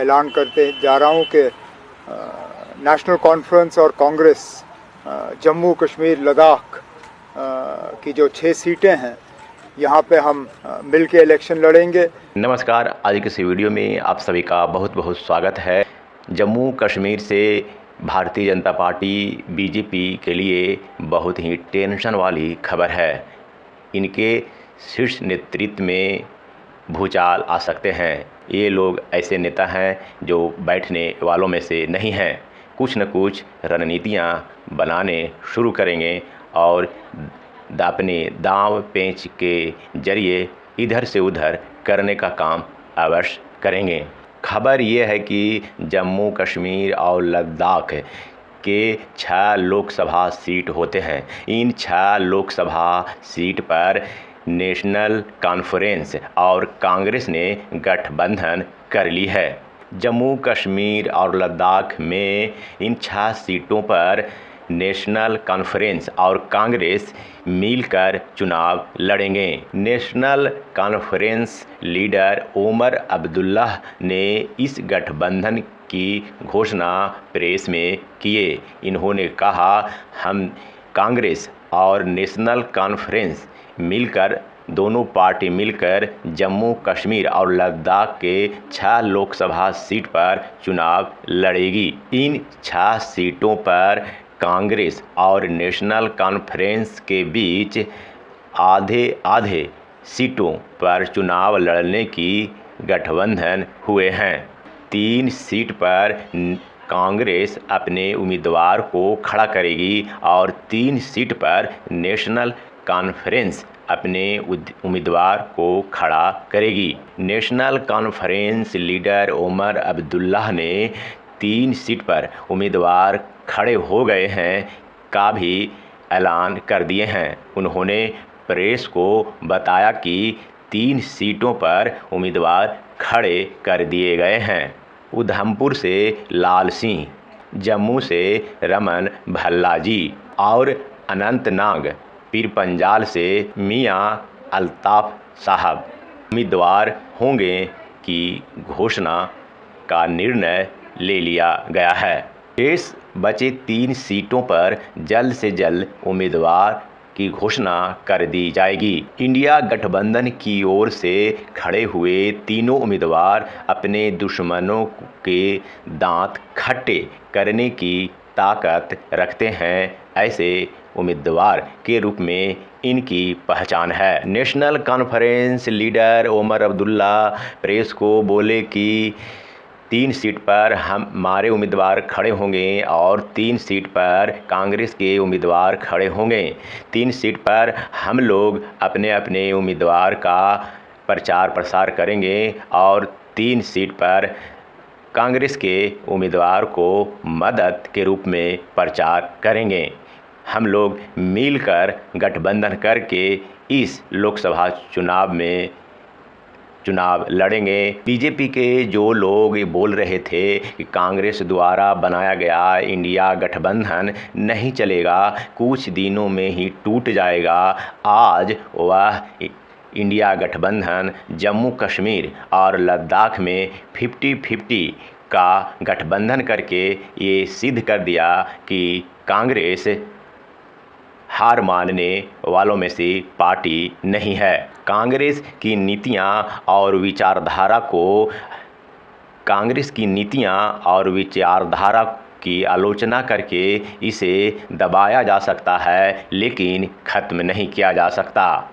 ऐलान करते जा रहा हूँ कि नेशनल कॉन्फ्रेंस और कांग्रेस जम्मू कश्मीर लद्दाख की जो 6 सीटें हैं यहाँ पे हम मिल के इलेक्शन लड़ेंगे। नमस्कार, आज की इस वीडियो में आप सभी का बहुत बहुत स्वागत है। जम्मू कश्मीर से भारतीय जनता पार्टी बीजेपी के लिए बहुत ही टेंशन वाली खबर है। इनके शीर्ष नेतृत्व में भूचाल आ सकते हैं। ये लोग ऐसे नेता हैं जो बैठने वालों में से नहीं हैं। कुछ न कुछ रणनीतियाँ बनाने शुरू करेंगे और अपने दांव पेंच के जरिए इधर से उधर करने का काम अवश्य करेंगे। खबर ये है कि जम्मू कश्मीर और लद्दाख के 6 लोकसभा सीट होते हैं। इन 6 लोकसभा सीट पर नेशनल कॉन्फ्रेंस और कांग्रेस ने गठबंधन कर ली है। जम्मू कश्मीर और लद्दाख में इन 6 सीटों पर नेशनल कॉन्फ्रेंस और कांग्रेस मिलकर चुनाव लड़ेंगे। नेशनल कॉन्फ्रेंस लीडर उमर अब्दुल्ला ने इस गठबंधन की घोषणा प्रेस में किए। इन्होंने कहा, हम कांग्रेस और नेशनल कॉन्फ्रेंस मिलकर दोनों पार्टी मिलकर जम्मू कश्मीर और लद्दाख के 6 लोकसभा सीट पर चुनाव लड़ेगी। इन 6 सीटों पर कांग्रेस और नेशनल कॉन्फ्रेंस के बीच आधे आधे सीटों पर चुनाव लड़ने की गठबंधन हुए हैं। 3 सीट पर कांग्रेस अपने उम्मीदवार को खड़ा करेगी और 3 सीट पर नेशनल कॉन्फ्रेंस अपने उम्मीदवार को खड़ा करेगी। नेशनल कॉन्फ्रेंस लीडर उमर अब्दुल्ला ने 3 सीट पर उम्मीदवार खड़े हो गए हैं का भी ऐलान कर दिए हैं। उन्होंने प्रेस को बताया कि 3 सीटों पर उम्मीदवार खड़े कर दिए गए हैं। उधमपुर से लाल सिंह, जम्मू से रमन भल्लाजी और अनंतनाग पीरपंजाल से मियां अल्ताफ साहब उम्मीदवार होंगे की घोषणा का निर्णय ले लिया गया है। शेष बचे 3 सीटों पर जल्द से जल्द उम्मीदवार की घोषणा कर दी जाएगी। इंडिया गठबंधन की ओर से खड़े हुए तीनों उम्मीदवार अपने दुश्मनों के दांत खट्टे करने की ताकत रखते हैं। ऐसे उम्मीदवार के रूप में इनकी पहचान है। नेशनल कॉन्फ्रेंस लीडर उमर अब्दुल्ला प्रेस को बोले कि 3 सीट पर हमारे उम्मीदवार खड़े होंगे और 3 सीट पर कांग्रेस के उम्मीदवार खड़े होंगे। 3 सीट पर हम लोग अपने अपने उम्मीदवार का प्रचार प्रसार करेंगे और 3 सीट पर कांग्रेस के उम्मीदवार को मदद के रूप में प्रचार करेंगे। हम लोग मिलकर गठबंधन करके इस लोकसभा चुनाव में चुनाव लड़ेंगे। बीजेपी के जो लोग बोल रहे थे कि कांग्रेस द्वारा बनाया गया इंडिया गठबंधन नहीं चलेगा, कुछ दिनों में ही टूट जाएगा, आज वह इंडिया गठबंधन जम्मू कश्मीर और लद्दाख में 50-50 का गठबंधन करके ये सिद्ध कर दिया कि कांग्रेस हार मानने वालों में से पार्टी नहीं है। कांग्रेस की नीतियां और विचारधारा की आलोचना करके इसे दबाया जा सकता है, लेकिन खत्म नहीं किया जा सकता।